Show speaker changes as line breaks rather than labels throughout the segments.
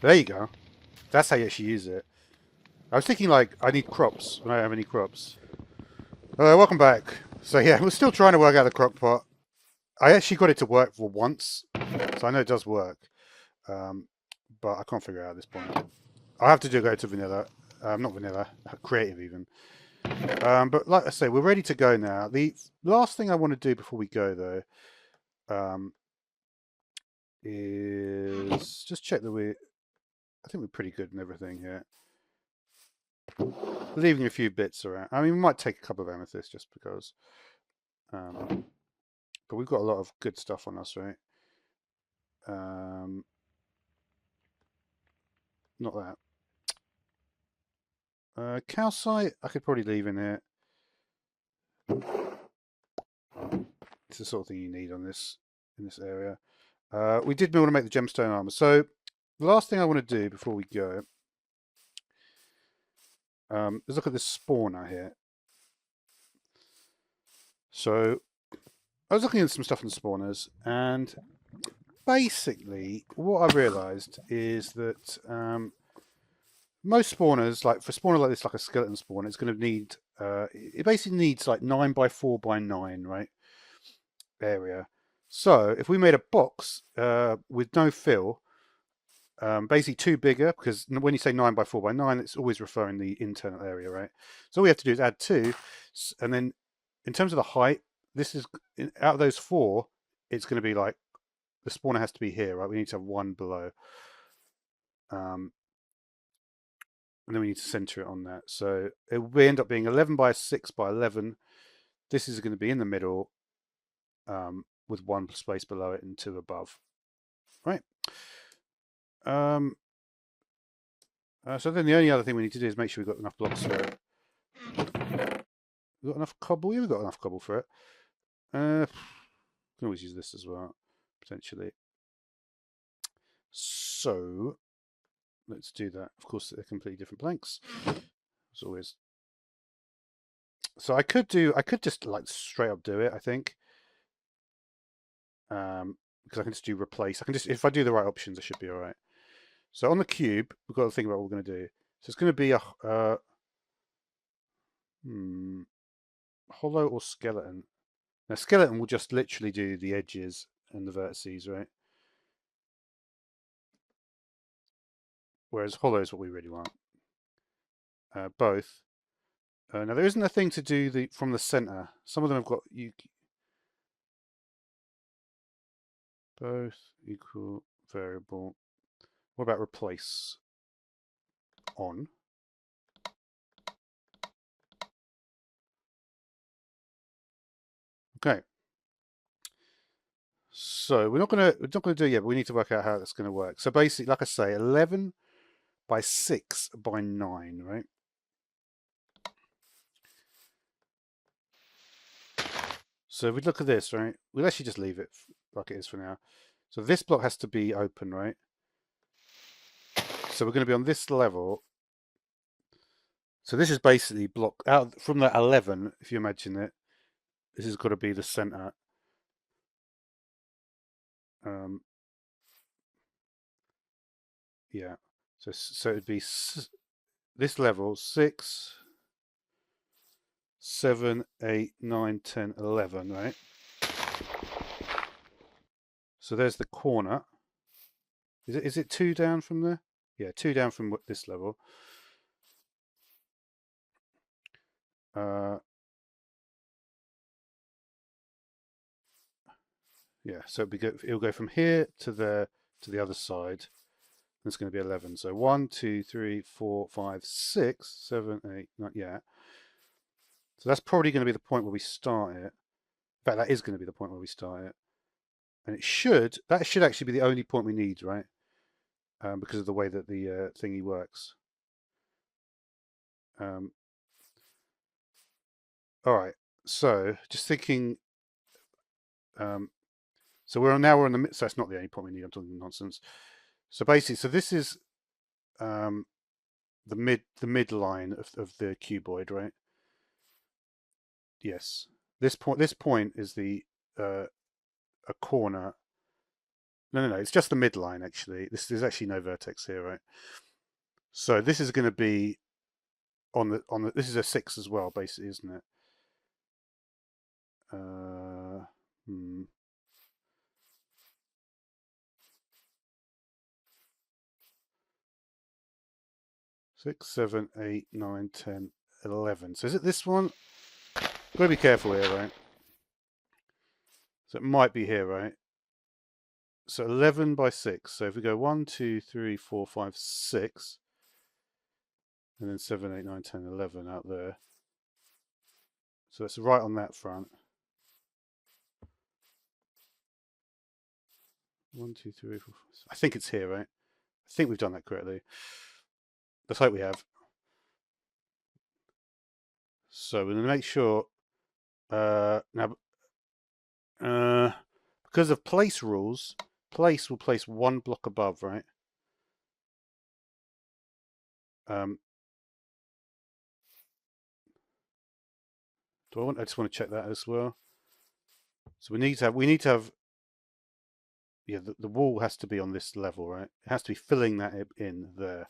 There you go. That's how you actually use it. I was thinking like I need crops when I don't have any crops. Welcome back. So yeah, we're still trying to work out the crock pot. I actually got it to work for once, so I know it does work. Um, but I can't figure it out at this point. I have to go to vanilla, not vanilla, creative even. But like I say, we're ready to go now. The last thing I want to do before we go though is just check that I think we're pretty good and everything here. Leaving a few bits around. I mean, we might take a couple of amethysts just because. But we've got a lot of good stuff on us, right? Not that. Calcite, I could probably leave in here. It's the sort of thing you need on this in this area. We did want to make the gemstone armor. So the last thing I want to do before we go is look at this spawner here. So I was looking at some stuff in the spawners, and basically what I realised is that most spawners, like for a spawner like this, like a skeleton spawner, it's going to need. It basically needs like 9x4x9, right? Area. So if we made a box with no fill, basically two bigger, because when you say 9x4x9, it's always referring the internal area, right? So all we have to do is add two, and then in terms of the height, this is out of those four, it's going to be like the spawner has to be here, right? We need to have one below, and then we need to center it on that. So it will end up being 11x6x11. This is going to be in the middle, with one space below it and two above, right? So then the only other thing we need to do is make sure we've got enough blocks for it. We've got enough cobble? Yeah, we've got enough cobble for it. Can always use this as well, potentially. So let's do that. Of course, they're completely different planks, as always. So I could just like straight up do it, I think. Because I can just do replace. I can just, if I do the right options, I should be all right. So on the cube, we've got to think about what we're going to do. So it's going to be a hollow or skeleton. Now skeleton will just literally do the edges and the vertices, right? Whereas hollow is what we really want. Both. Now there isn't a thing to do from the center. Some of them have got both equal variable. What about replace? On. Okay. So we're not gonna do it yet, but we need to work out how that's gonna work. So basically, like I say, 11x6x9, right? So if we look at this, right, we'll actually just leave it like it is for now. So this block has to be open, right? So we're going to be on this level. So this is basically block out from that 11, if you imagine it. This has got to be the center. Yeah. So it'd be this level 6, 7, 8, 9, 10, 11, right? So there's the corner. Is it two down from there? Yeah, two down from this level. Yeah, so it'll go from here to there to the other side. It's going to be 11. So 1, 2, 3, 4, 5, 6, 7, 8, 9. Yeah. So that's probably going to be the point where we start it. In fact, that is going to be the point where we start it. And that should actually be the only point we need, right? Because of the way that the thingy works. Um, all right. So just thinking. So we're on the mid. So that's not the only point we need. I'm talking nonsense. So basically, so this is the midline of the cuboid, right? Yes. This point is the a corner No. It's just the midline, actually. There's actually no vertex here, right? So this is going to be on the. This is a 6 as well, basically, isn't it? Hmm. 6, 7, 8, 9, 10, 11. So is it this one? Got to be careful here, right? So it might be here, right? So 11 by 6. So if we go 1, 2, 3, 4, 5, 6, and then 7, 8, 9, 10, 11 out there. So it's right on that front. 1, 2, 3, 4, 5, 6. I think it's here, right? I think we've done that correctly. Let's hope we have. So we're going to make sure now because of place rules, place will place 1 block above, right? I just want to check that as well. So we need to have yeah, the wall has to be on this level, right? It has to be filling that in there.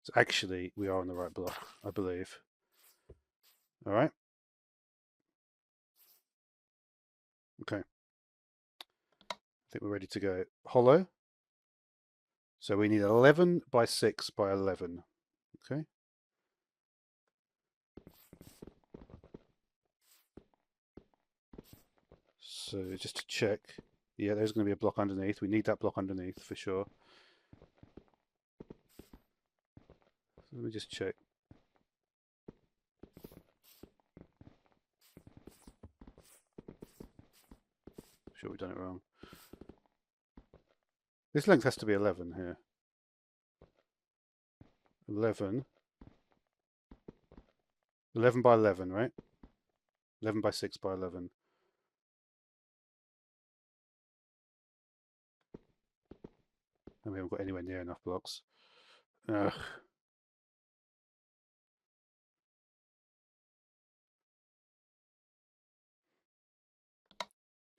So actually, we are on the right block, I believe. All right. Okay. I think we're ready to go. Hollow. So we need 11 by 6 by 11. Okay. So just to check, yeah, there's going to be a block underneath. We need that block underneath for sure. So let me just check. I'm sure we've done it wrong. This length has to be 11 here. 11. 11 by 11, right? 11 by 6 by 11. And we haven't got anywhere near enough blocks. Ugh.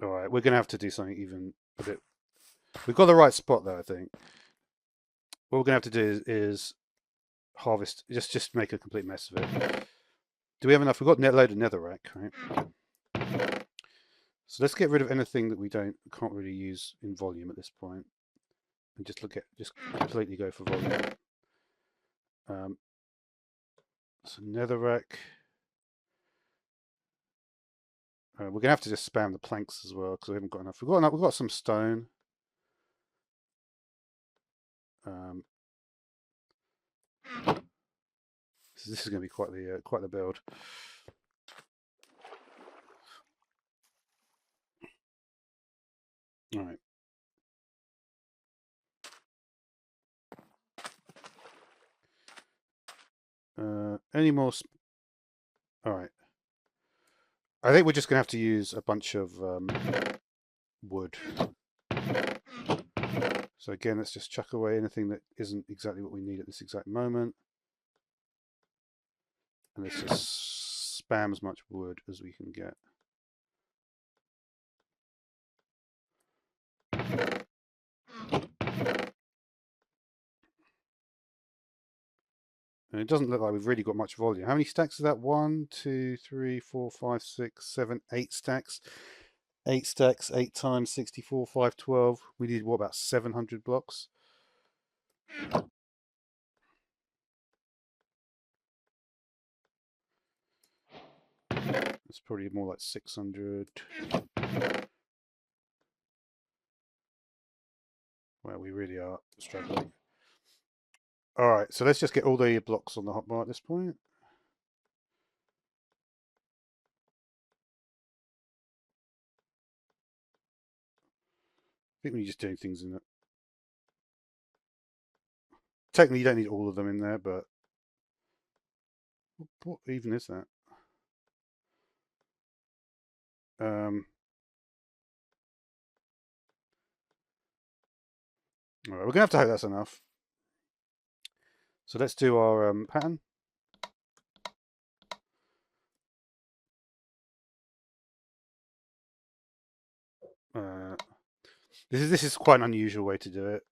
All right, we're going to have to do something even a bit. We've got the right spot though, I think. What we're going to have to do is harvest, just make a complete mess of it. Do we have enough? We've got a load of netherrack, right? So let's get rid of anything that we can't really use in volume at this point, and just completely go for volume. So netherrack. We're going to have to just spam the planks as well because we haven't got enough. We've got some stone. So this is going to be quite the build. All right. Any more? All right. I think we're just going to have to use a bunch of wood. So again, let's just chuck away anything that isn't exactly what we need at this exact moment. And let's just spam as much wood as we can get. And it doesn't look like we've really got much volume. How many stacks is that? 1, 2, 3, 4, 5, 6, 7, 8 stacks. 8 stacks, 8 times 64, 512. We need, what, about 700 blocks? It's probably more like 600. Well, we really are struggling. All right, so let's just get all the blocks on the hotbar at this point. I think we're just doing things in it. Technically, you don't need all of them in there, but what even is that? All right, we're gonna have to hope that's enough. So let's do our pattern. This is quite an unusual way to do it.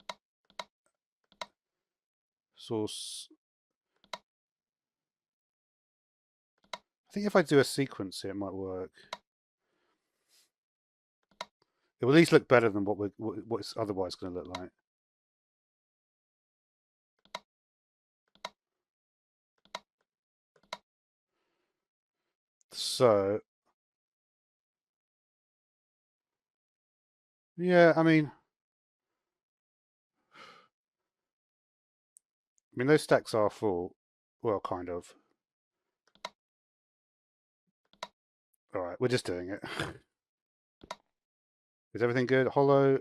Source. I think if I do a sequence here, it might work. It will at least look better than what it's otherwise going to look like. So, yeah, I mean, those stacks are full. Well, kind of. All right, we're just doing it. Is everything good? Hollow.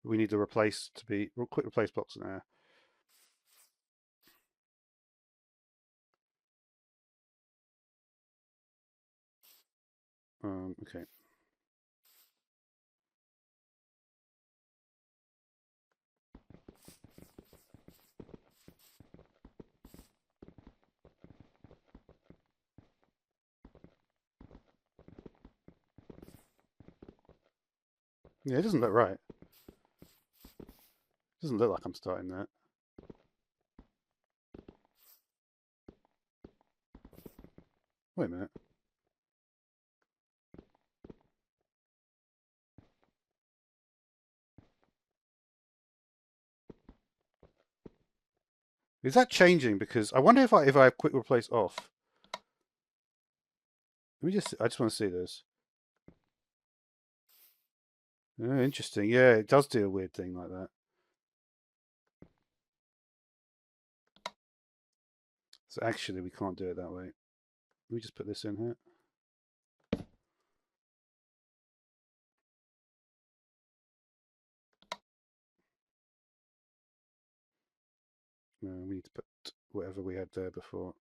We need to replace to be quick replace blocks in there. Okay. Yeah, it doesn't look right. It doesn't look like I'm starting that. Wait a minute. Is that changing? Because I wonder if I have quick replace off. Let me just. I just want to see this. Oh, interesting. Yeah, it does do a weird thing like that. So actually, we can't do it that way. Let me just put this in here. No, we need to put whatever we had there before.